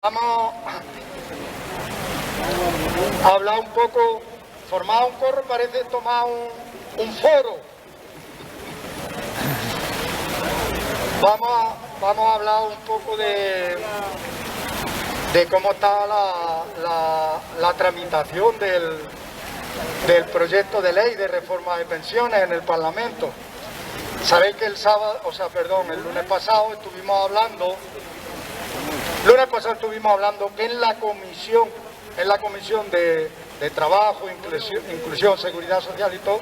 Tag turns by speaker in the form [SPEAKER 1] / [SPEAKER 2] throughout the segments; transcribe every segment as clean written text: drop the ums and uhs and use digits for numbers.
[SPEAKER 1] Vamos a hablar un poco, formar un corro parece tomar un foro. Vamos a hablar un poco de cómo está la tramitación del proyecto de ley de reforma de pensiones en el Parlamento. Sabéis que el lunes pasado estuvimos hablando que en la comisión de Trabajo, Inclusión, Seguridad Social y todo,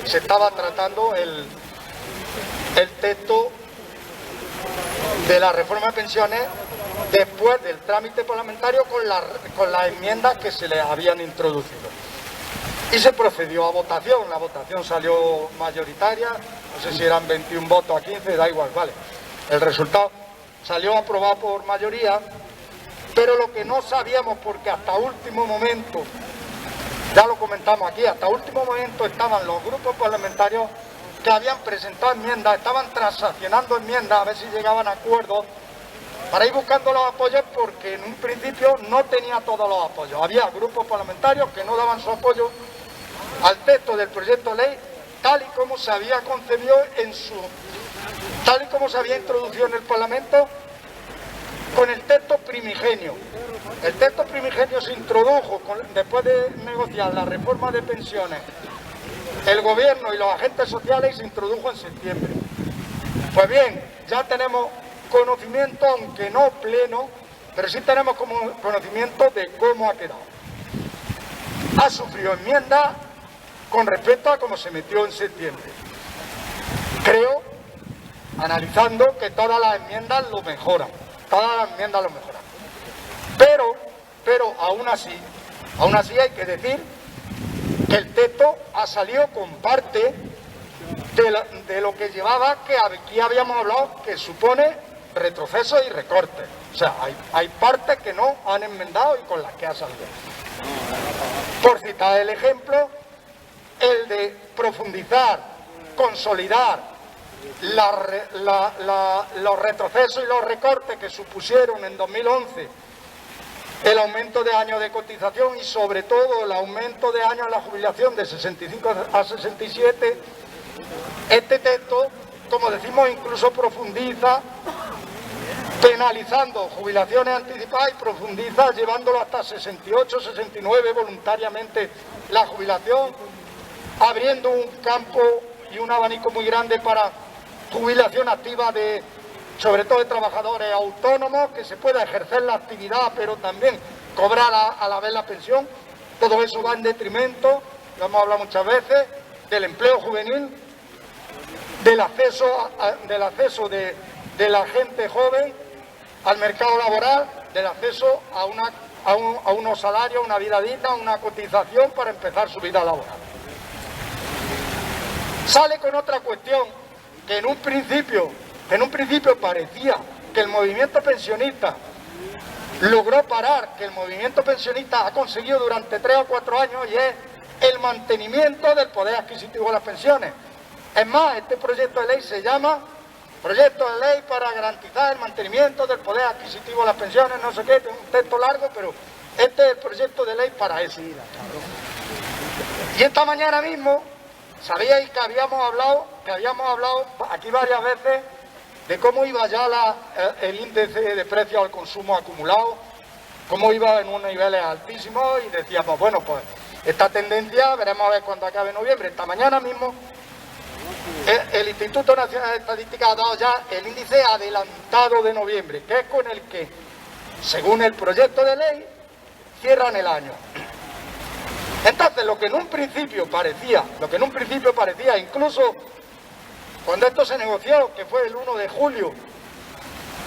[SPEAKER 1] se estaba tratando el texto de la reforma de pensiones después del trámite parlamentario con las enmiendas que se le habían introducido. Y se procedió a votación, la votación salió mayoritaria, no sé si eran 21 votos a 15, da igual, vale. El resultado salió aprobado por mayoría, pero lo que no sabíamos, porque hasta último momento, ya lo comentamos aquí, hasta último momento estaban los grupos parlamentarios que habían presentado enmiendas, estaban transaccionando enmiendas a ver si llegaban a acuerdos para ir buscando los apoyos, porque en un principio no tenía todos los apoyos. Había grupos parlamentarios que no daban su apoyo al texto del proyecto de ley tal y como se había concebido tal y como se había introducido en el Parlamento con el texto primigenio. El texto primigenio se introdujo después de negociar la reforma de pensiones, el gobierno y los agentes sociales, y se introdujo en septiembre. Pues bien, ya tenemos conocimiento, aunque no pleno, pero sí tenemos conocimiento de cómo ha quedado. Ha sufrido enmiendas con respecto a cómo se metió en septiembre. Creo, analizando, que todas las enmiendas lo mejoran. Pero aún así hay que decir que el texto ha salido con parte de lo que llevaba, que aquí habíamos hablado, que supone retrocesos y recortes. O sea, hay partes que no han enmendado y con las que ha salido. Por citar el ejemplo, el de profundizar, consolidar los retrocesos y los recortes que supusieron en 2011 el aumento de años de cotización y sobre todo el aumento de años en la jubilación de 65 a 67, este texto, como decimos, incluso profundiza penalizando jubilaciones anticipadas y profundiza llevándolo hasta 68, 69 voluntariamente la jubilación, abriendo un campo y un abanico muy grande para jubilación activa sobre todo de trabajadores autónomos, que se pueda ejercer la actividad pero también cobrar a la vez la pensión. Todo eso va en detrimento, lo hemos hablado muchas veces, del empleo juvenil, del acceso de la gente joven al mercado laboral, del acceso a unos salarios, una vida digna, una cotización para empezar su vida laboral. Sale con otra cuestión que en un principio parecía que el movimiento pensionista logró parar, que el movimiento pensionista ha conseguido durante 3 o 4 años, y es el mantenimiento del poder adquisitivo de las pensiones. Es más, este proyecto de ley se llama Proyecto de Ley para garantizar el mantenimiento del poder adquisitivo de las pensiones, no sé qué, es un texto largo, pero este es el proyecto de ley para eso. Y esta mañana mismo, sabíais que habíamos hablado aquí varias veces de cómo iba ya el índice de precios al consumo acumulado, cómo iba en unos niveles altísimos, y decíamos, bueno, pues esta tendencia veremos a ver cuando acabe noviembre. Esta mañana mismo el Instituto Nacional de Estadística ha dado ya el índice adelantado de noviembre, que es con el que, según el proyecto de ley, cierran el año. Entonces, lo que en un principio parecía, incluso cuando esto se negoció, que fue el 1 de julio,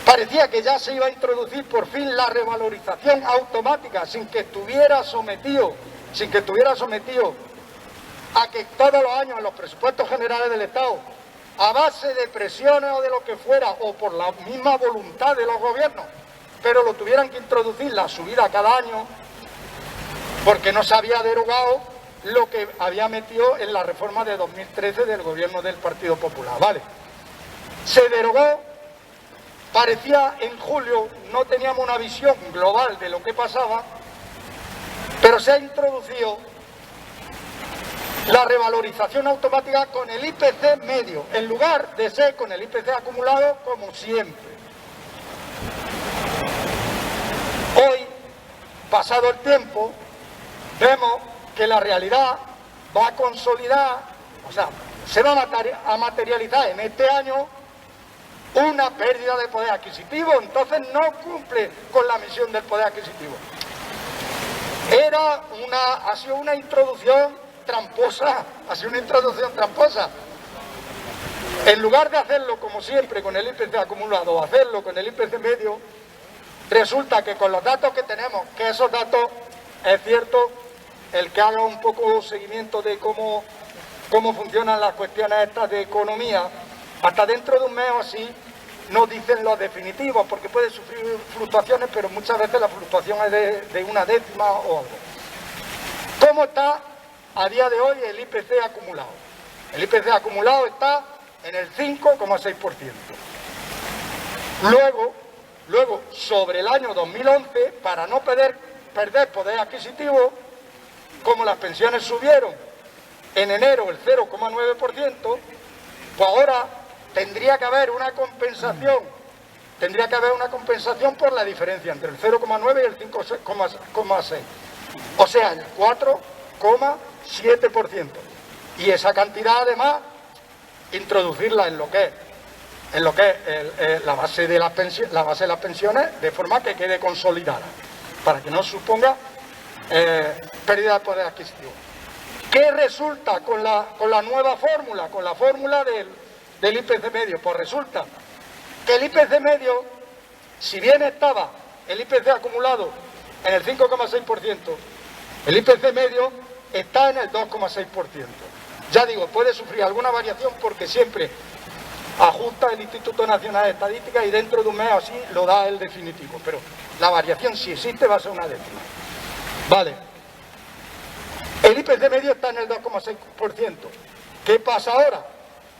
[SPEAKER 1] parecía que ya se iba a introducir por fin la revalorización automática sin que estuviera sometido a que todos los años en los presupuestos generales del Estado, a base de presiones o de lo que fuera, o por la misma voluntad de los gobiernos, pero lo tuvieran que introducir la subida cada año, porque no se había derogado lo que había metido en la reforma de 2013 del gobierno del Partido Popular, ¿vale? Se derogó parecía en julio, no teníamos una visión global de lo que pasaba, pero se ha introducido la revalorización automática con el IPC medio, en lugar de ser con el IPC acumulado como siempre. Hoy, pasado el tiempo, vemos que la realidad va a consolidar, o sea, se va a materializar en este año una pérdida de poder adquisitivo, entonces no cumple con la misión del poder adquisitivo. Ha sido una introducción tramposa, En lugar de hacerlo como siempre con el IPC acumulado, o hacerlo con el IPC medio, resulta que con los datos que tenemos, que esos datos, es cierto, el que haga un poco seguimiento de cómo funcionan las cuestiones estas de economía, hasta dentro de un mes o así, no dicen los definitivos, porque puede sufrir fluctuaciones, pero muchas veces la fluctuación es de una décima o algo. ¿Cómo está a día de hoy el IPC acumulado? El IPC acumulado está en el 5,6%. Luego, sobre el año 2011, para no perder poder adquisitivo, como las pensiones subieron en enero el 0,9%, pues ahora tendría que haber una compensación por la diferencia entre el 0,9 y el 5,6, o sea, el 4,7%. Y esa cantidad, además, introducirla en lo que es la base de las pensiones, de forma que quede consolidada, para que no suponga pérdida de poder adquisitivo. ¿Qué resulta con la nueva fórmula, con la fórmula del IPC medio? Pues resulta que el IPC medio, si bien estaba el IPC acumulado en el 5,6%, el IPC medio está en el 2,6%. Ya digo, puede sufrir alguna variación porque siempre ajusta el Instituto Nacional de Estadística y dentro de un mes así lo da el definitivo, pero la variación, si existe, va a ser una décima. Vale. El IPC medio está en el 2,6%. ¿Qué pasa ahora?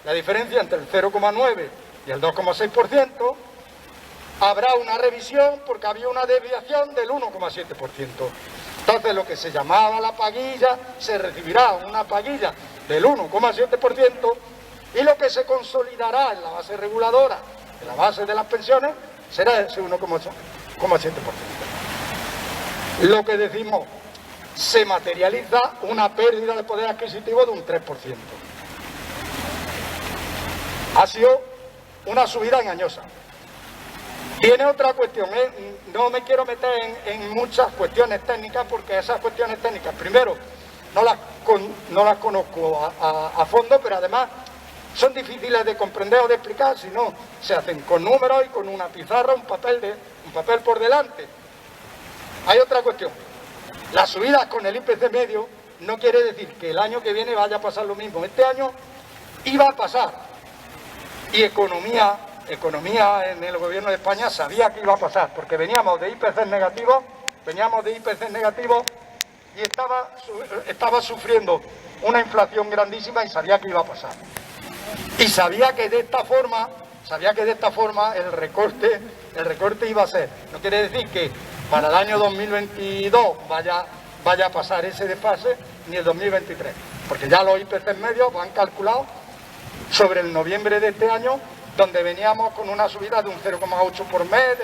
[SPEAKER 1] La diferencia entre el 0,9 y el 2,6%, habrá una revisión porque había una desviación del 1,7%. Entonces lo que se llamaba la paguilla, se recibirá una paguilla del 1,7%, y lo que se consolidará en la base reguladora, en la base de las pensiones, será ese 1,7%. Lo que decimos, se materializa una pérdida de poder adquisitivo de un 3%. Ha sido una subida engañosa. Viene otra cuestión, no me quiero meter en muchas cuestiones técnicas, porque esas cuestiones técnicas, primero, no las conozco a fondo, pero además son difíciles de comprender o de explicar, si no se hacen con números y con una pizarra, un papel por delante. Hay otra cuestión. Las subidas con el IPC medio no quiere decir que el año que viene vaya a pasar lo mismo. Este año iba a pasar, y economía en el gobierno de España sabía que iba a pasar, porque veníamos de IPC negativos y estaba sufriendo una inflación grandísima y sabía que iba a pasar. Y sabía que de esta forma el recorte iba a ser. No quiere decir que para el año 2022 vaya a pasar ese desfase, ni el 2023, porque ya los IPC medios van calculados sobre el noviembre de este año, donde veníamos con una subida de un 0,8 por mes.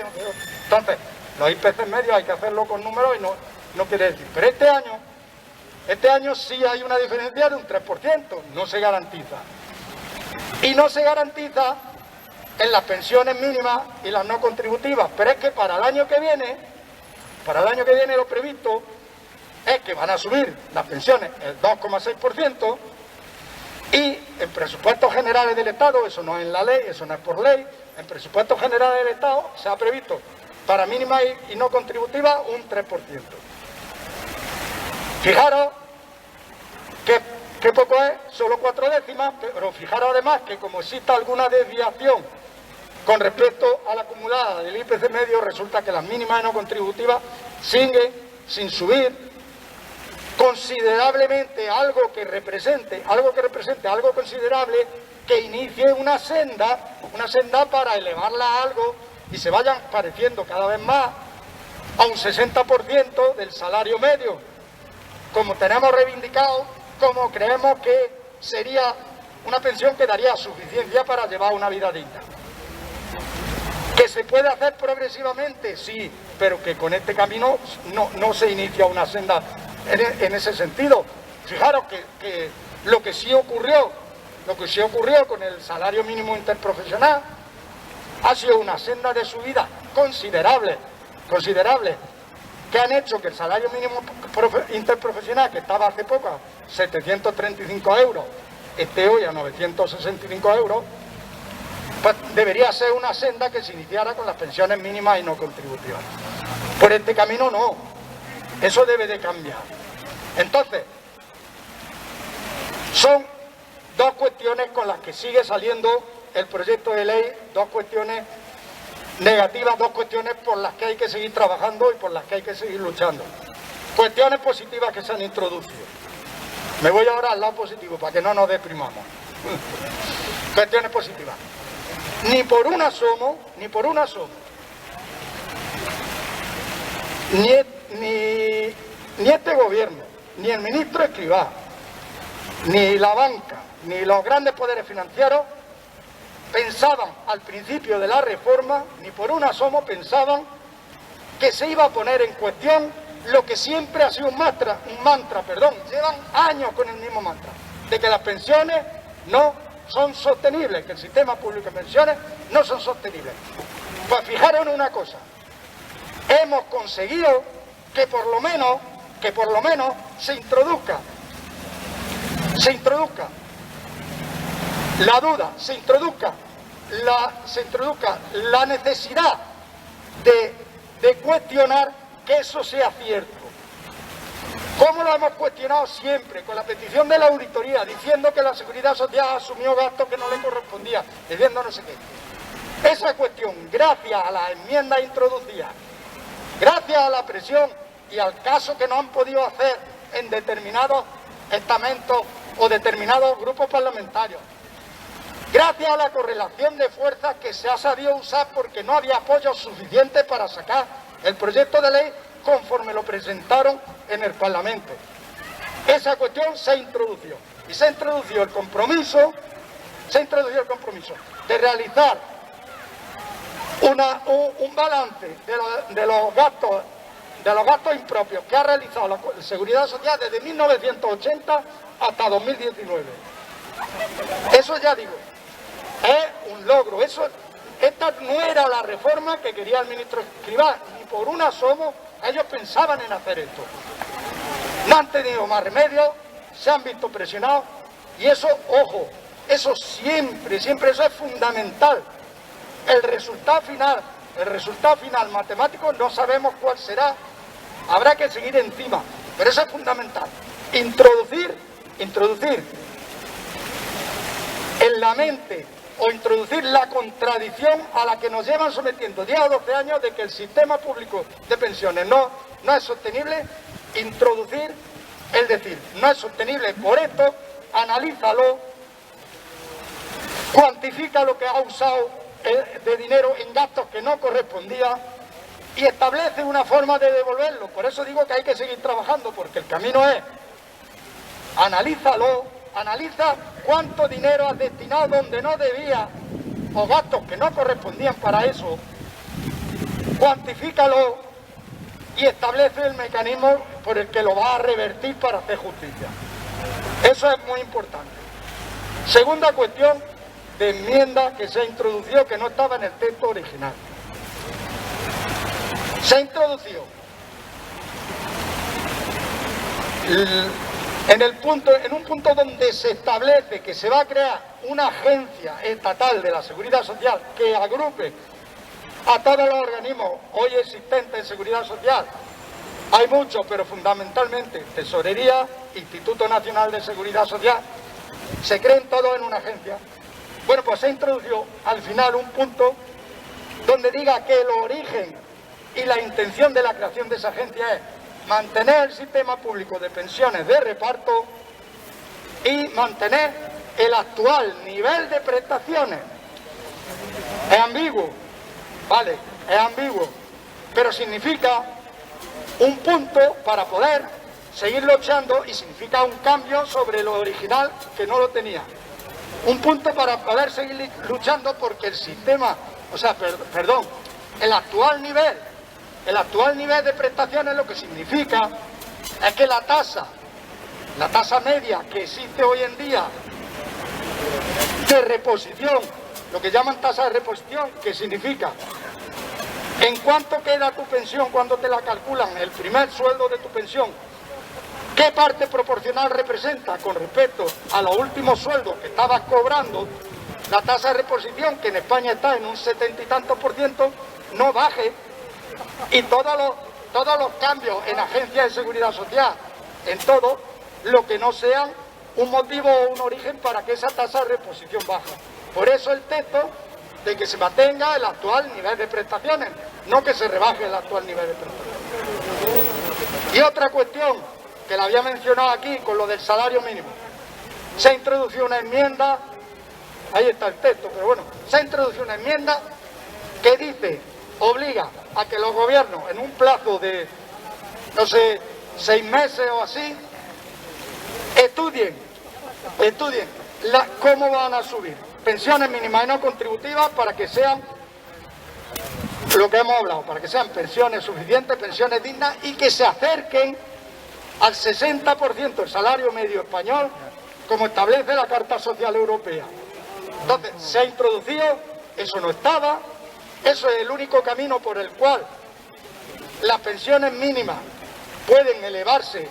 [SPEAKER 1] Entonces, los IPC medios hay que hacerlo con números y no quiere decir. Pero este año sí hay una diferencia de un 3%, no se garantiza. Y no se garantiza en las pensiones mínimas y las no contributivas, pero es que para el año que viene lo previsto es que van a subir las pensiones el 2,6%, y en presupuestos generales del Estado, eso no es en la ley, eso no es por ley, en presupuestos generales del Estado se ha previsto para mínima y no contributiva un 3%. Fijaros que poco es, solo 4 décimas, pero fijaros además que como exista alguna desviación con respecto a la acumulada del IPC medio, resulta que las mínimas y no contributivas siguen sin subir considerablemente, algo considerable que inicie una senda para elevarla a algo y se vayan pareciendo cada vez más a un 60% del salario medio, como tenemos reivindicado, como creemos que sería una pensión que daría suficiencia para llevar una vida digna. ¿Que se puede hacer progresivamente? Sí, pero que con este camino no se inicia una senda en ese sentido. Fijaros que lo que sí ocurrió con el salario mínimo interprofesional ha sido una senda de subida considerable, que han hecho que el salario mínimo interprofesional, que estaba hace poco a 735 euros, esté hoy a 965 euros, pues debería ser una senda que se iniciara con las pensiones mínimas y no contributivas. Por este camino no, eso debe de cambiar. Entonces, son dos cuestiones con las que sigue saliendo el proyecto de ley, dos cuestiones negativas, dos cuestiones por las que hay que seguir trabajando y por las que hay que seguir luchando. Cuestiones positivas que se han introducido. Me voy ahora al lado positivo para que no nos deprimamos. Cuestiones positivas. Ni por un asomo, ni este gobierno, ni el ministro Escrivá, ni la banca, ni los grandes poderes financieros pensaban al principio de la reforma, ni por un asomo pensaban que se iba a poner en cuestión lo que siempre ha sido un mantra, llevan años con el mismo mantra, de que las pensiones no son sostenibles, que el sistema público de pensiones no son sostenibles. Pues fijaros en una cosa, hemos conseguido que por lo menos se introduzca la duda, se introduzca la necesidad de cuestionar que eso sea cierto. ¿Cómo lo hemos cuestionado siempre? Con la petición de la auditoría, diciendo que la Seguridad Social asumió gastos que no le correspondían, diciendo no sé qué. Esa cuestión, gracias a las enmiendas introducidas, gracias a la presión y al caso que no han podido hacer en determinados estamentos o determinados grupos parlamentarios, gracias a la correlación de fuerzas que se ha sabido usar porque no había apoyo suficiente para sacar el proyecto de ley conforme lo presentaron en el Parlamento. Esa cuestión se introdució y se introdució el compromiso de realizar un balance de los gastos impropios que ha realizado la Seguridad Social desde 1980 hasta 2019. Eso ya digo, es un logro. Esta no era la reforma que quería el ministro Escrivá, ni por un asomo ellos pensaban en hacer esto. No han tenido más remedio, se han visto presionados y eso, ojo, eso siempre, eso es fundamental. El resultado final matemático no sabemos cuál será, habrá que seguir encima, pero eso es fundamental. Introducir en la mente o introducir la contradicción a la que nos llevan sometiendo 10 o 12 años de que el sistema público de pensiones no es sostenible, introducir, es decir, no es sostenible por esto, analízalo, cuantifica lo que ha usado de dinero en gastos que no correspondía y establece una forma de devolverlo. Por eso digo que hay que seguir trabajando, porque el camino es, analízalo, analiza cuánto dinero has destinado donde no debía o gastos que no correspondían para eso, cuantifícalo y establece el mecanismo por el que lo va a revertir para hacer justicia. Eso es muy importante. Segunda cuestión de enmienda que se ha introducido que no estaba en el texto original. Se ha introducido en un punto donde se establece que se va a crear una agencia estatal de la Seguridad Social que agrupe a todos los organismos hoy existentes en Seguridad Social. Hay muchos, pero fundamentalmente Tesorería, Instituto Nacional de Seguridad Social, se creen todos en una agencia. Bueno, pues se ha introducido al final un punto donde diga que el origen y la intención de la creación de esa agencia es mantener el sistema público de pensiones de reparto y mantener el actual nivel de prestaciones. Es ambiguo, vale, es ambiguo, pero significa un punto para poder seguir luchando y significa un cambio sobre lo original que no lo tenía. Un punto para poder seguir luchando porque el sistema, o sea, perdón, el actual nivel de prestaciones lo que significa es que la tasa media que existe hoy en día de reposición, lo que llaman tasa de reposición, que significa en cuánto queda tu pensión cuando te la calculan, el primer sueldo de tu pensión, qué parte proporcional representa con respecto a los últimos sueldos que estabas cobrando, la tasa de reposición, que en España está en un 70 y tantos %, no baje, y todos los cambios en agencias de seguridad social, en todo, lo que no sean un motivo o un origen para que esa tasa de reposición baje. Por eso el texto de que se mantenga el actual nivel de prestaciones, no que se rebaje el actual nivel de prestaciones. Y otra cuestión que la había mencionado aquí con lo del salario mínimo. Se ha introducido una enmienda, ahí está el texto, pero bueno, se ha introducido una enmienda que dice, obliga a que los gobiernos en un plazo de, no sé, 6 meses o así, estudien cómo van a subir pensiones mínimas y no contributivas para que sean lo que hemos hablado, para que sean pensiones suficientes, pensiones dignas y que se acerquen al 60% del salario medio español, como establece la Carta Social Europea. Entonces, se ha introducido, eso no estaba, eso es el único camino por el cual las pensiones mínimas pueden elevarse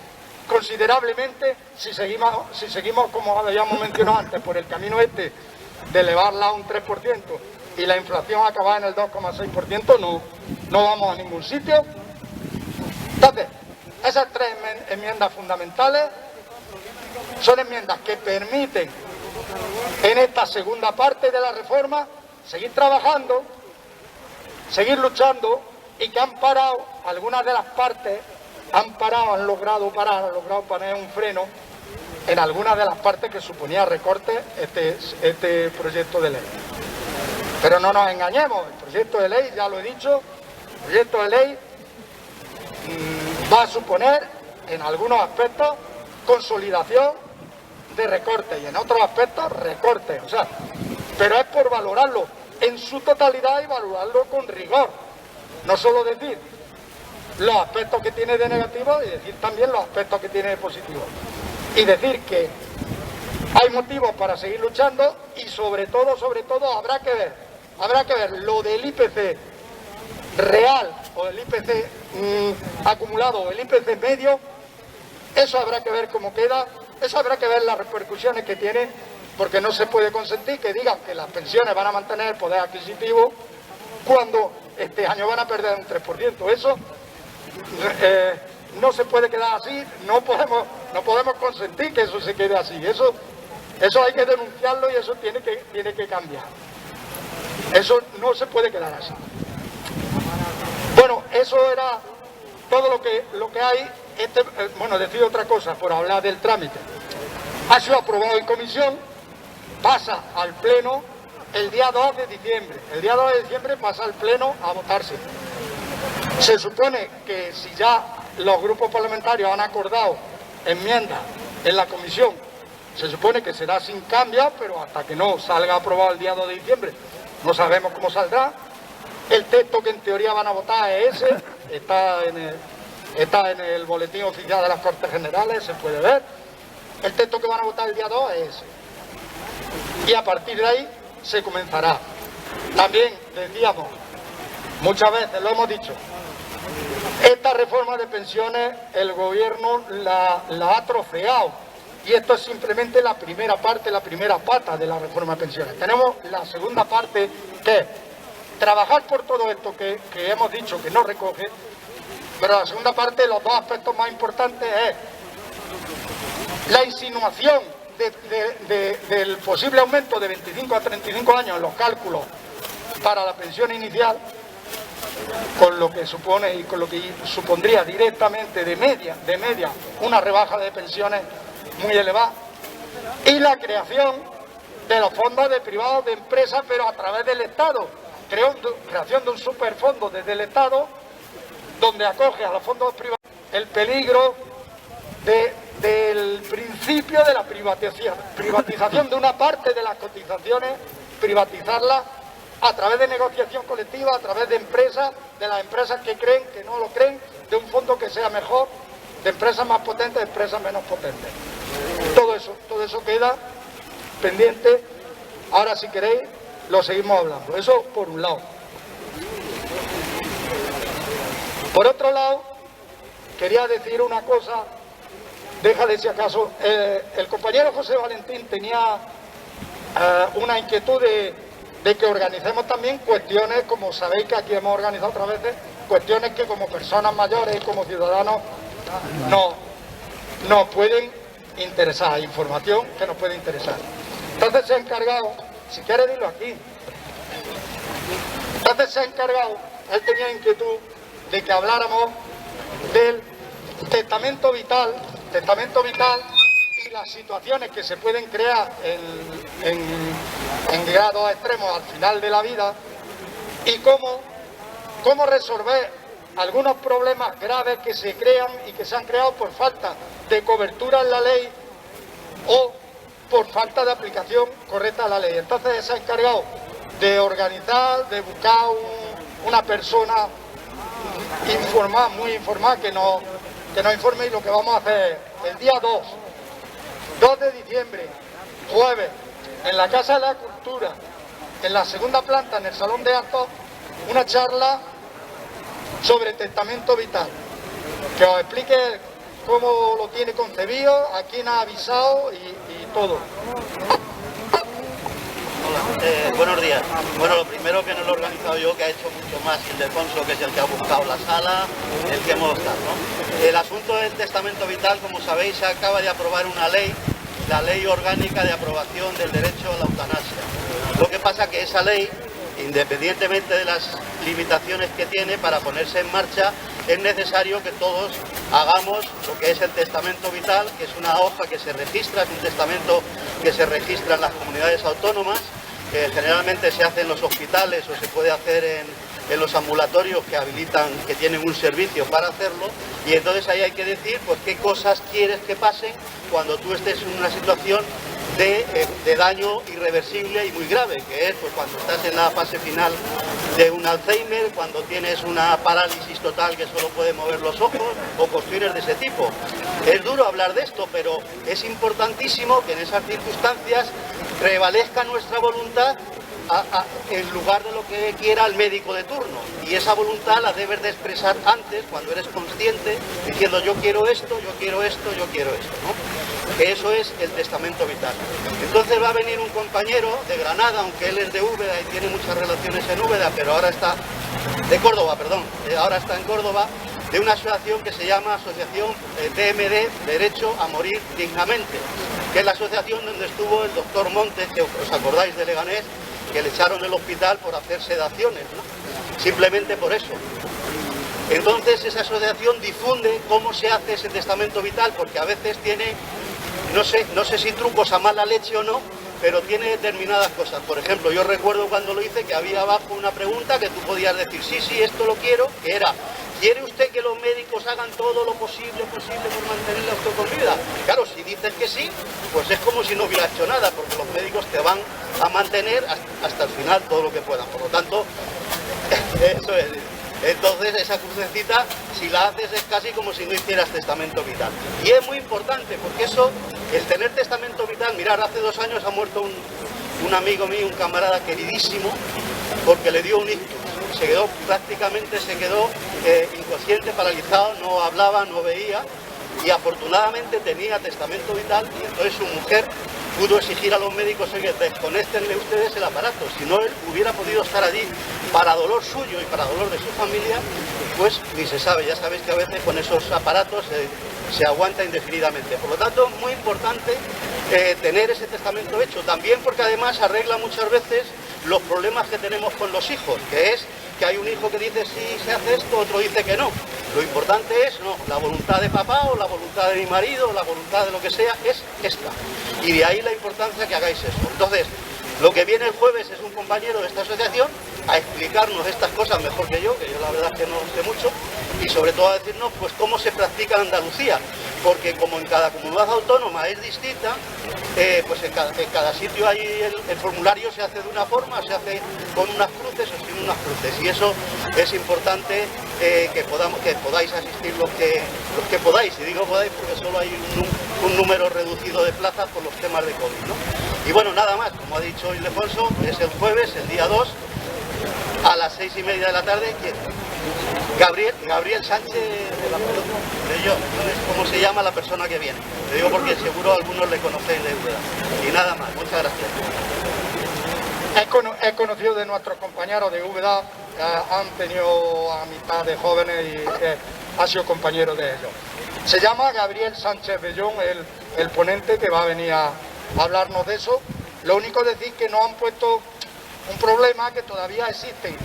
[SPEAKER 1] considerablemente si seguimos, como habíamos mencionado antes, por el camino este de elevarla a un 3% y la inflación acaba en el 2,6%, no vamos a ningún sitio. Entonces, esas 3 enmiendas fundamentales son enmiendas que permiten en esta segunda parte de la reforma seguir trabajando, seguir luchando, y que han parado, algunas de las partes han logrado poner un freno en algunas de las partes que suponía recorte este proyecto de ley. Pero no nos engañemos, el proyecto de ley, ya lo he dicho, el proyecto de ley va a suponer en algunos aspectos consolidación de recortes y en otros aspectos recortes, o sea, pero es por valorarlo en su totalidad y valorarlo con rigor, no solo decir los aspectos que tiene de negativo y decir también los aspectos que tiene de positivo, y decir que hay motivos para seguir luchando y sobre todo habrá que ver lo del IPC real o el IPC acumulado o el IPC medio. Eso habrá que ver cómo queda, eso habrá que ver las repercusiones que tiene, porque no se puede consentir que digan que las pensiones van a mantener el poder adquisitivo cuando este año van a perder un 3%. Eso no se puede quedar así, no podemos consentir que eso se quede así. Eso hay que denunciarlo y eso tiene que cambiar. Eso no se puede quedar así. Bueno, eso era todo lo que hay. Bueno, decir otra cosa por hablar del trámite. Ha sido aprobado en comisión, pasa al Pleno el día 2 de diciembre. El día 2 de diciembre pasa al Pleno a votarse. Se supone que si ya los grupos parlamentarios han acordado enmiendas en la comisión, se supone que será sin cambio, pero hasta que no salga aprobado el día 2 de diciembre, no sabemos cómo saldrá. El texto que en teoría van a votar es ese, está en el boletín oficial de las Cortes Generales, se puede ver. El texto que van a votar el día 2 es ese. Y a partir de ahí se comenzará. También decíamos, muchas veces lo hemos dicho, esta reforma de pensiones el gobierno la ha trofeado. Y esto es simplemente la primera parte, la primera pata de la reforma de pensiones. Tenemos la segunda parte, que es trabajar por todo esto que hemos dicho que no recoge, pero la segunda parte, los dos aspectos más importantes es la insinuación del posible aumento de 25 a 35 años en los cálculos para la pensión inicial, con lo que supone y con lo que supondría directamente de media una rebaja de pensiones muy elevada, y la creación de los fondos de privados de empresas, pero a través del Estado, creación de un superfondo desde el Estado, donde acoge a los fondos privados el peligro del principio de la privatización de una parte de las cotizaciones, privatizarla a través de negociación colectiva, a través de empresas, de las empresas que creen, que no lo creen, de un fondo que sea mejor, de empresas más potentes, de empresas menos potentes. Todo eso queda pendiente. Ahora, si queréis, lo seguimos hablando. Eso por un lado. Por otro lado, quería decir una cosa, déjale si acaso, el compañero José Valentín tenía una inquietud de que organicemos también cuestiones, como sabéis que aquí hemos organizado otras veces, cuestiones que como personas mayores y como ciudadanos nos pueden interesar, información que nos puede interesar. Entonces se ha encargado, si quiere dilo aquí, él tenía inquietud de que habláramos del testamento vital y las situaciones que se pueden crear en grados extremos al final de la vida y cómo resolver algunos problemas graves que se crean y que se han creado por falta de cobertura en la ley o por falta de aplicación correcta a la ley. Entonces se ha encargado de organizar, de buscar una persona informada, muy informada, que nos informe, y lo que vamos a hacer el día 2 de diciembre, jueves, en la Casa de la Cultura, en la segunda planta, en el Salón de Actos, una charla sobre testamento vital, que os explique cómo lo tiene concebido, a quién ha avisado y todo.
[SPEAKER 2] Hola, buenos días. Bueno, lo primero que no lo he organizado yo, que ha hecho mucho más Ildefonso, que es el que ha buscado la sala, el que hemos estado, ¿no? El asunto del testamento vital, como sabéis, se acaba de aprobar una ley, la Ley Orgánica de Aprobación del Derecho a la Eutanasia. Lo que pasa que esa ley, independientemente de las limitaciones que tiene, para ponerse en marcha es necesario que todos hagamos lo que es el testamento vital, que es una hoja que se registra, es un testamento que se registra en las comunidades autónomas, que generalmente se hace en los hospitales o se puede hacer en los ambulatorios que habilitan, que tienen un servicio para hacerlo, y entonces ahí hay que decir pues qué cosas quieres que pasen cuando tú estés en una situación de daño irreversible y muy grave, que es pues cuando estás en la fase final de un Alzheimer, cuando tienes una parálisis total que solo puede mover los ojos o cuestiones de ese tipo. Es duro hablar de esto, pero es importantísimo que en esas circunstancias prevalezca nuestra voluntad en lugar de lo que quiera el médico de turno, y esa voluntad la debes de expresar antes, cuando eres consciente, diciendo yo quiero esto, yo quiero esto, yo quiero esto, ¿no? Que eso es el testamento vital. Entonces va a venir un compañero de Granada, aunque él es de Úbeda y tiene muchas relaciones en Úbeda, pero ahora está de Córdoba, perdón, ahora está en Córdoba, de una asociación que se llama Asociación DMD, Derecho a Morir Dignamente, que es la asociación donde estuvo el doctor Montes, que os acordáis de Leganés, que le echaron del hospital por hacer sedaciones, ¿no? Simplemente por eso. Entonces esa asociación difunde cómo se hace ese testamento vital, porque a veces tiene, no sé si trucos a mala leche o no, pero tiene determinadas cosas. Por ejemplo, yo recuerdo cuando lo hice que había abajo una pregunta que tú podías decir, sí, esto lo quiero, que era, ¿quiere usted que los médicos hagan todo lo posible por mantenerla usted con vida? Claro, si dices que sí, pues es como si no hubiera hecho nada, porque los médicos te van a mantener hasta el final todo lo que puedan. Por lo tanto, eso es. Entonces esa crucecita, si la haces, es casi como si no hicieras testamento vital. Y es muy importante, porque eso, el tener testamento vital, mirad, hace 2 años ha muerto un amigo mío, un camarada queridísimo, porque le dio un ictus. Prácticamente se quedó inconsciente, paralizado, no hablaba, no veía, y afortunadamente tenía testamento vital, y entonces su mujer pudo exigir a los médicos, oye, desconéctenle ustedes el aparato. Si no, él hubiera podido estar allí para dolor suyo y para dolor de su familia, pues ni se sabe. Ya sabéis que a veces con esos aparatos se aguanta indefinidamente. Por lo tanto, muy importante tener ese testamento hecho, también porque además arregla muchas veces los problemas que tenemos con los hijos, que es que hay un hijo que dice sí, se hace esto, otro dice que no. Lo importante es, no, la voluntad de papá o la voluntad de mi marido o la voluntad de lo que sea es esta. Y de ahí la importancia que hagáis eso. Entonces, Lo que viene el jueves es un compañero de esta asociación a explicarnos estas cosas mejor que yo la verdad es que no sé mucho, y sobre todo a decirnos pues cómo se practica en Andalucía, porque como en cada comunidad autónoma es distinta, pues en cada sitio hay el formulario se hace de una forma, se hace con unas cruces o sin unas cruces, y eso es importante que podáis asistir los que podáis, y digo podáis porque solo hay un número reducido de plazas por los temas de COVID, ¿no? Y bueno, nada más, como ha dicho Ildefonso, es el jueves, el día 2, a las 6:30 de la tarde. ¿Quién? Gabriel Sánchez de la pelota, de yo, ¿cómo se llama la persona que viene? Te digo porque seguro algunos le conocéis de Úbeda. Y nada más, muchas gracias.
[SPEAKER 1] He conocido de nuestros compañeros de Úbeda, han tenido a mitad de jóvenes y ha sido compañero de ellos. Se llama Gabriel Sánchez Bellón, el ponente que va a venir a hablarnos de eso. Lo único es decir que nos han puesto un problema que todavía existe.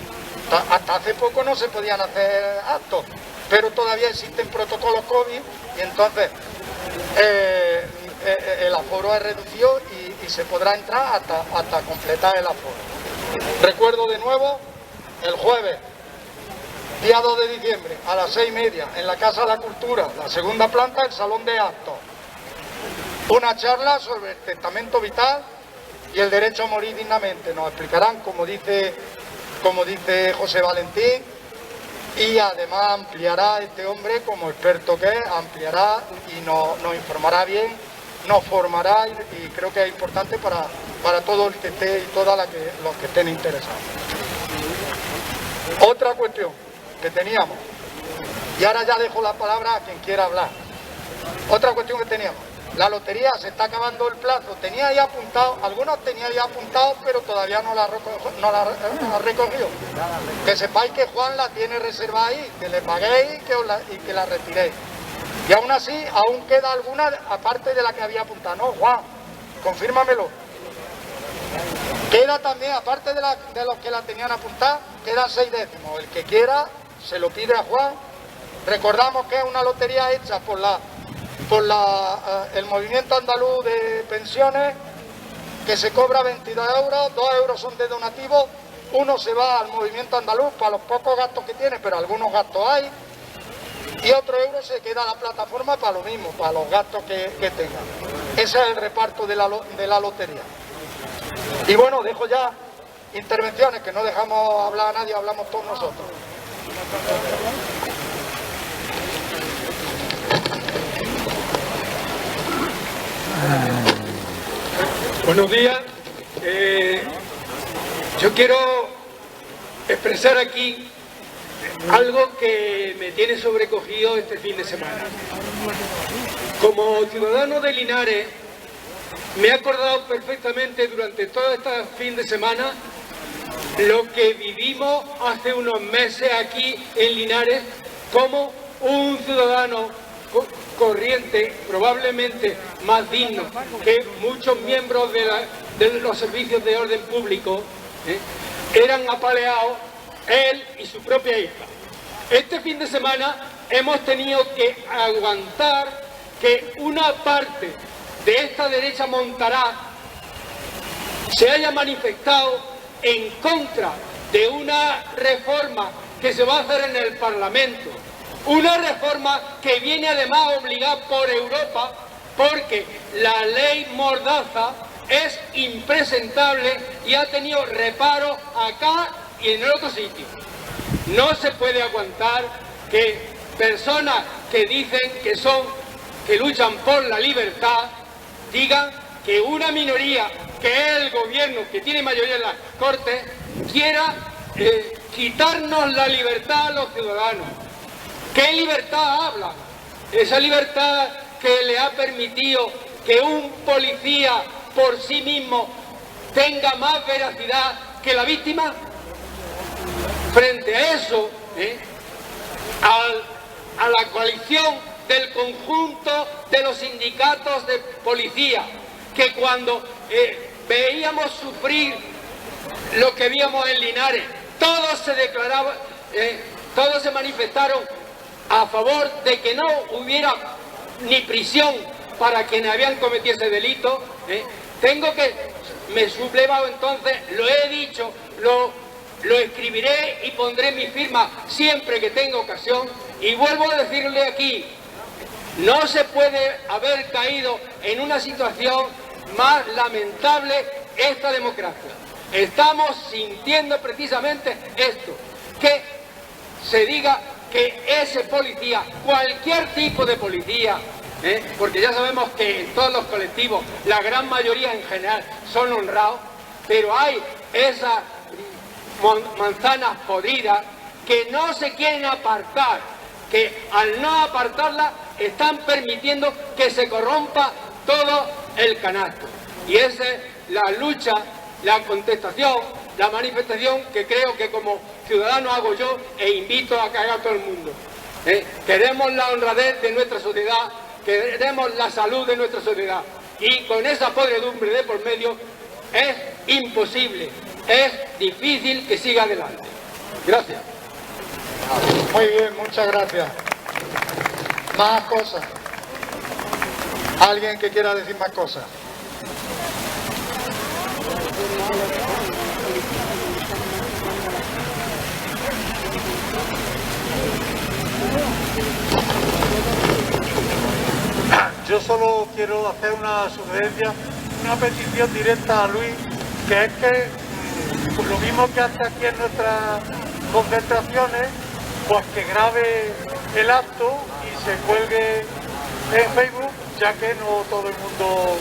[SPEAKER 1] Hasta hace poco no se podían hacer actos, pero todavía existen protocolos COVID y entonces el aforo es reducido y se podrá entrar hasta completar el aforo. Recuerdo de nuevo, el jueves, día 2 de diciembre, a las 6:30, en la Casa de la Cultura, la segunda planta, el Salón de Actos. Una charla sobre el testamento vital y el derecho a morir dignamente. Nos explicarán, como dice José Valentín, y además ampliará este hombre, como experto que es, ampliará y nos informará bien, nos formará y creo que es importante para todo el que esté y todos los que estén interesados. Otra cuestión que teníamos, y ahora ya dejo la palabra a quien quiera hablar. Otra cuestión que teníamos. La lotería se está acabando el plazo, tenía ahí apuntado, algunos tenían ya apuntado, pero todavía no la ha recogido. Que sepáis que Juan la tiene reservada ahí, que le paguéis y que la retiréis. Y aún así, aún queda alguna, aparte de la que había apuntado. No, Juan, confírmamelo. Queda también, aparte de los que la tenían apuntada, quedan 6 décimos. El que quiera, se lo pide a Juan. Recordamos que es una lotería hecha por el Movimiento Andaluz de Pensiones, que se cobra 22 euros, 2 euros son de donativo, 1 se va al Movimiento Andaluz para los pocos gastos que tiene, pero algunos gastos hay, y otro euro se queda a la plataforma para lo mismo, para los gastos que tenga. Ese es el reparto de la lotería. Y bueno, dejo ya intervenciones, que no dejamos hablar a nadie, hablamos todos nosotros.
[SPEAKER 3] Buenos días. Yo quiero expresar aquí algo que me tiene sobrecogido este fin de semana. Como ciudadano de Linares, me he acordado perfectamente durante todo este fin de semana lo que vivimos hace unos meses aquí en Linares, como un ciudadano corriente, probablemente más digno que muchos miembros de los servicios de orden público, eran apaleados, él y su propia hija. Este fin de semana hemos tenido que aguantar que una parte de esta derecha montará se haya manifestado en contra de una reforma que se va a hacer en el Parlamento. Una reforma que viene además obligada por Europa, porque la ley Mordaza es impresentable y ha tenido reparos acá y en el otro sitio. No se puede aguantar que personas que dicen que luchan por la libertad, digan que una minoría, que es el gobierno, que tiene mayoría en las Cortes, quiera quitarnos la libertad a los ciudadanos. ¿Qué libertad habla? Esa libertad que le ha permitido que un policía por sí mismo tenga más veracidad que la víctima. Frente a eso, a la coalición del conjunto de los sindicatos de policía, que cuando veíamos sufrir lo que víamos en Linares, todos se declaraban, todos se manifestaron a favor de que no hubiera ni prisión para quienes habían cometido ese delito. Tengo que me sublevo, entonces lo he dicho, lo escribiré y pondré mi firma siempre que tenga ocasión. Y vuelvo a decirle aquí, no se puede haber caído en una situación más lamentable esta democracia. Estamos sintiendo precisamente esto, que se diga que ese policía, cualquier tipo de policía, porque ya sabemos que en todos los colectivos, la gran mayoría en general son honrados, pero hay esas manzanas podridas que no se quieren apartar, que al no apartarlas están permitiendo que se corrompa todo el canasto. Y esa es la lucha, la contestación, la manifestación que creo que como ciudadano hago yo e invito a que haga todo el mundo. Queremos la honradez de nuestra sociedad, queremos la salud de nuestra sociedad, y con esa podredumbre de por medio es imposible, es difícil que siga adelante. Gracias.
[SPEAKER 1] Muy bien, muchas gracias. Más cosas. ¿Alguien que quiera decir más cosas?
[SPEAKER 4] Yo solo quiero hacer una sugerencia, una petición directa a Luis, que es que lo mismo que hace aquí en nuestras concentraciones, pues que grabe el acto y se cuelgue en Facebook, ya que no todo el mundo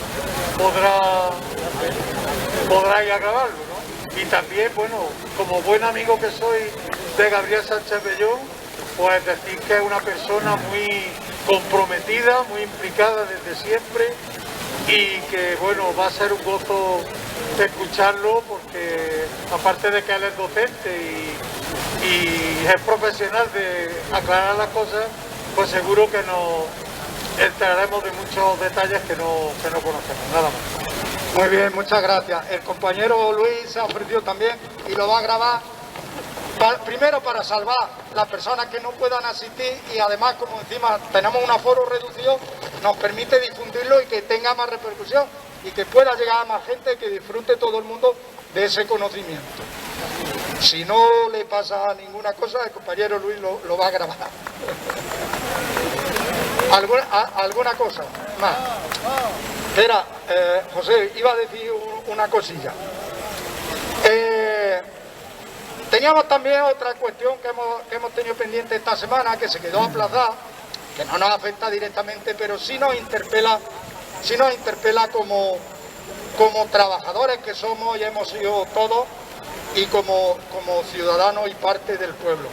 [SPEAKER 4] podrá ir a grabarlo, ¿no? Y también, bueno, como buen amigo que soy de Gabriel Sánchez Bellón, pues decir que es una persona muy comprometida, muy implicada desde siempre, y que, bueno, va a ser un gozo escucharlo, porque aparte de que él es docente y es profesional de aclarar las cosas, pues seguro que nos enteraremos de muchos detalles que no conocemos, nada más.
[SPEAKER 1] Muy bien, muchas gracias. El compañero Luis se ha ofrecido también y lo va a grabar, primero para salvar las personas que no puedan asistir, y además, como encima tenemos un aforo reducido, nos permite difundirlo y que tenga más repercusión y que pueda llegar a más gente, que disfrute todo el mundo de ese conocimiento. Si no le pasa ninguna cosa, el compañero Luis lo va a grabar. ¿Alguna cosa más? Espera, José, iba a decir una cosilla. Teníamos también otra cuestión que hemos tenido pendiente esta semana, que se quedó aplazada, que no nos afecta directamente, pero sí nos interpela como trabajadores que somos y hemos sido todos, y como ciudadanos y parte del pueblo.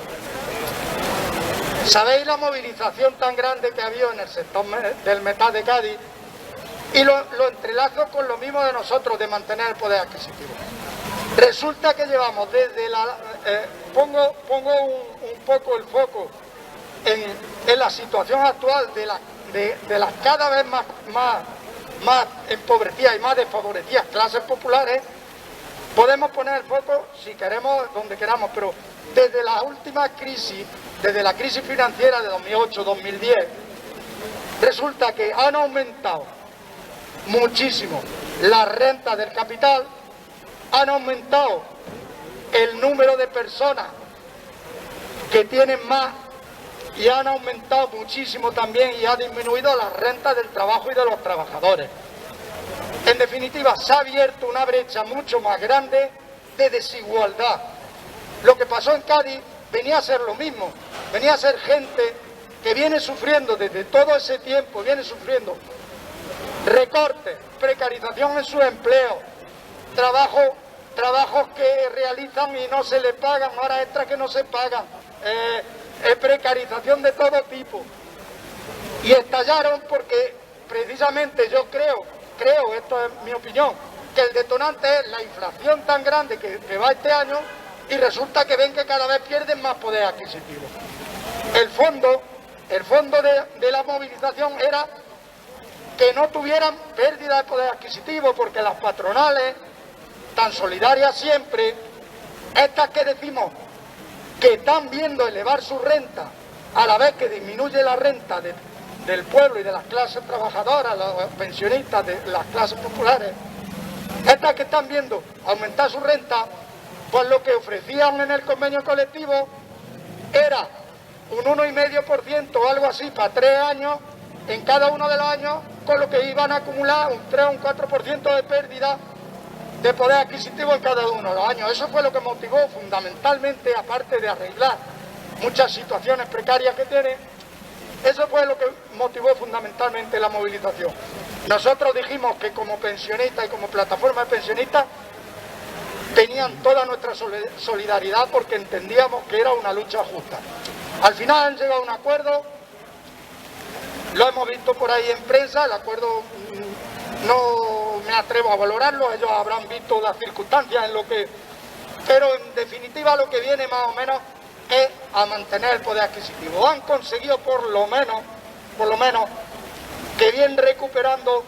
[SPEAKER 1] ¿Sabéis la movilización tan grande que ha habido en el sector del metal de Cádiz? Y lo entrelazo con lo mismo de nosotros, de mantener el poder adquisitivo. Resulta que llevamos desde pongo un poco el foco en la situación actual de las cada vez más empobrecidas y más desfavorecidas clases populares. Podemos poner el foco, si queremos, donde queramos, pero desde la última crisis, desde la crisis financiera de 2008-2010, resulta que han aumentado muchísimo las rentas del capital, han aumentado el número de personas que tienen más, y han aumentado muchísimo también y ha disminuido las rentas del trabajo y de los trabajadores. En definitiva, se ha abierto una brecha mucho más grande de desigualdad. Lo que pasó en Cádiz venía a ser lo mismo, venía a ser gente que viene sufriendo desde todo ese tiempo, viene sufriendo recortes, precarización en su empleo, trabajos que realizan y no se les pagan, horas extras que no se pagan, precarización de todo tipo. Y estallaron porque precisamente yo creo, esto es mi opinión, que el detonante es la inflación tan grande que va este año, y resulta que ven que cada vez pierden más poder adquisitivo. El fondo de la movilización era que no tuvieran pérdida de poder adquisitivo, porque las patronales, tan solidarias siempre, estas que decimos que están viendo elevar su renta a la vez que disminuye la renta del pueblo y de las clases trabajadoras, los pensionistas de las clases populares, Estas que están viendo aumentar su renta, pues lo que ofrecían en el convenio colectivo era un 1,5% o algo así para 3 años, en cada uno de los años, con lo que iban a acumular un 3 o un 4% de pérdida de poder adquisitivo en cada uno de los años. Eso fue lo que motivó fundamentalmente, aparte de arreglar muchas situaciones precarias que tiene, eso fue lo que motivó fundamentalmente la movilización. Nosotros dijimos que como pensionistas y como plataforma de pensionistas tenían toda nuestra solidaridad porque entendíamos que era una lucha justa. Al final han llegado a un acuerdo, lo hemos visto por ahí en prensa, el acuerdo no me atrevo a valorarlo, ellos habrán visto las circunstancias en lo que... Pero en definitiva lo que viene más o menos es a mantener el poder adquisitivo. Han conseguido por lo menos, que bien recuperando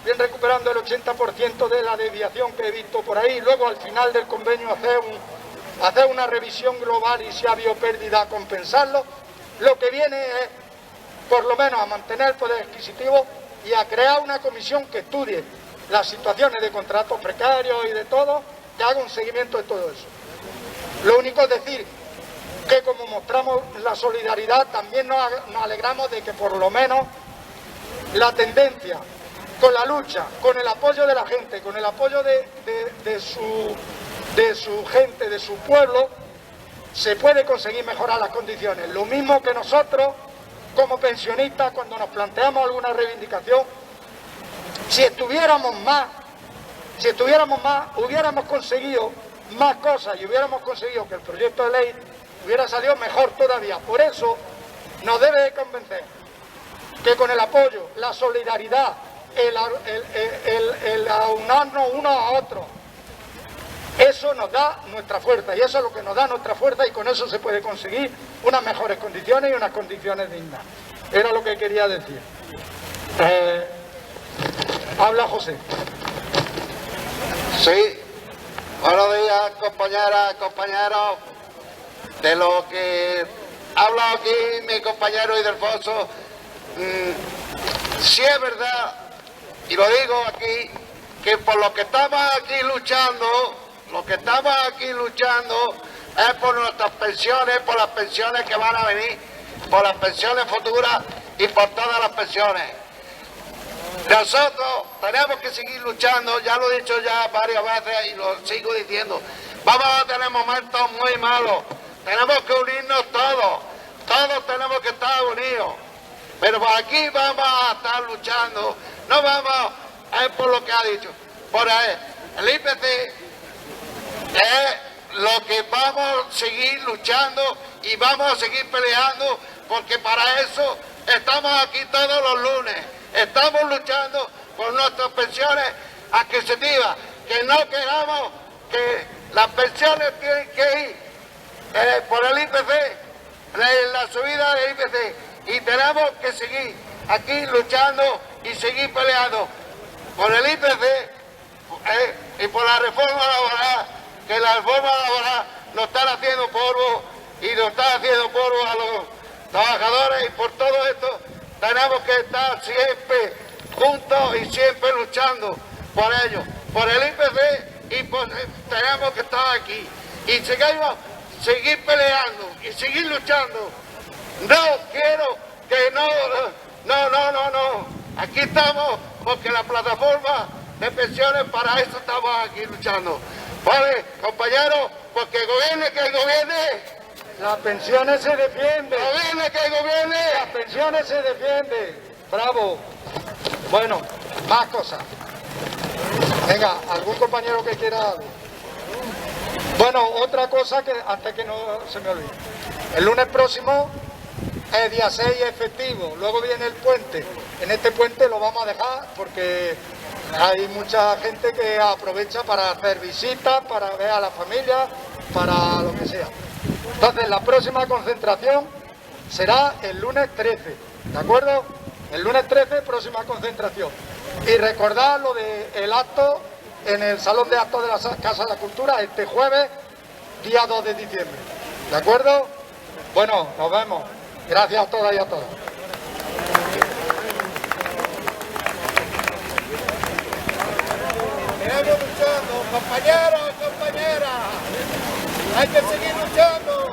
[SPEAKER 1] el 80% de la desviación que he visto por ahí, luego al final del convenio hacer una revisión global y si ha habido pérdida compensarlo. Lo que viene es por lo menos a mantener el poder adquisitivo y a crear una comisión que estudie las situaciones de contratos precarios y de todo, que haga un seguimiento de todo eso. Lo único es decir que como mostramos la solidaridad, también nos alegramos de que por lo menos la tendencia con la lucha, con el apoyo de la gente, con el apoyo de su gente, de su pueblo, se puede conseguir mejorar las condiciones. Lo mismo que nosotros, como pensionistas, cuando nos planteamos alguna reivindicación, si estuviéramos más, hubiéramos conseguido más cosas y hubiéramos conseguido que el proyecto de ley hubiera salido mejor todavía. Por eso nos debe de convencer que con el apoyo, la solidaridad, el aunarnos unos a otros, eso nos da nuestra fuerza, y eso es lo que nos da nuestra fuerza, y con eso se puede conseguir unas mejores condiciones y unas condiciones dignas. Era lo que quería decir. Habla José.
[SPEAKER 5] Sí, buenos días, compañeras, compañeros. De lo que habla aquí mi compañero Ildefonso, sí es verdad, y lo digo aquí, que por lo que estamos aquí luchando, es por nuestras pensiones, por las pensiones que van a venir, por las pensiones futuras y por todas las pensiones. Nosotros tenemos que seguir luchando, ya lo he dicho ya varias veces y lo sigo diciendo. Vamos a tener momentos muy malos, tenemos que unirnos todos tenemos que estar unidos. Pero aquí vamos a estar luchando, no vamos a ir por lo que ha dicho. Por el IPC es lo que vamos a seguir luchando y vamos a seguir peleando, porque para eso estamos aquí todos los lunes. Estamos luchando por nuestras pensiones adquisitivas, que no queramos que las pensiones tienen que ir por el IPC, la subida del IPC, y tenemos que seguir aquí luchando y seguir peleando por el IPC y por la reforma laboral, que la reforma laboral nos están haciendo polvo y nos está haciendo polvo a los trabajadores, y por todo esto tenemos que estar siempre juntos y siempre luchando por ello, por el IPC, y tenemos que estar aquí y seguir peleando y seguir luchando. No quiero que no, aquí estamos porque la plataforma de pensiones, para eso estamos aquí luchando. Vale, compañeros, porque gobierne que gobierne.
[SPEAKER 1] Las pensiones se defienden.
[SPEAKER 5] Gobierne que gobierne.
[SPEAKER 1] Las pensiones se defienden. Bravo. Bueno, más cosas. Venga, ¿algún compañero que quiera algo? Bueno, otra cosa que antes que no se me olvide. El lunes próximo es día 6 efectivo, luego viene el puente. En este puente lo vamos a dejar porque hay mucha gente que aprovecha para hacer visitas, para ver a la familia, para lo que sea. Entonces la próxima concentración será el lunes 13, ¿de acuerdo? El lunes 13, próxima concentración. Y recordad lo del acto en el Salón de Actos de la Casa de la Cultura este jueves, día 2 de diciembre. ¿De acuerdo? Bueno, nos vemos. Gracias a todas y a todos.
[SPEAKER 5] luchando, compañeros, compañeras. Hay que seguir luchando.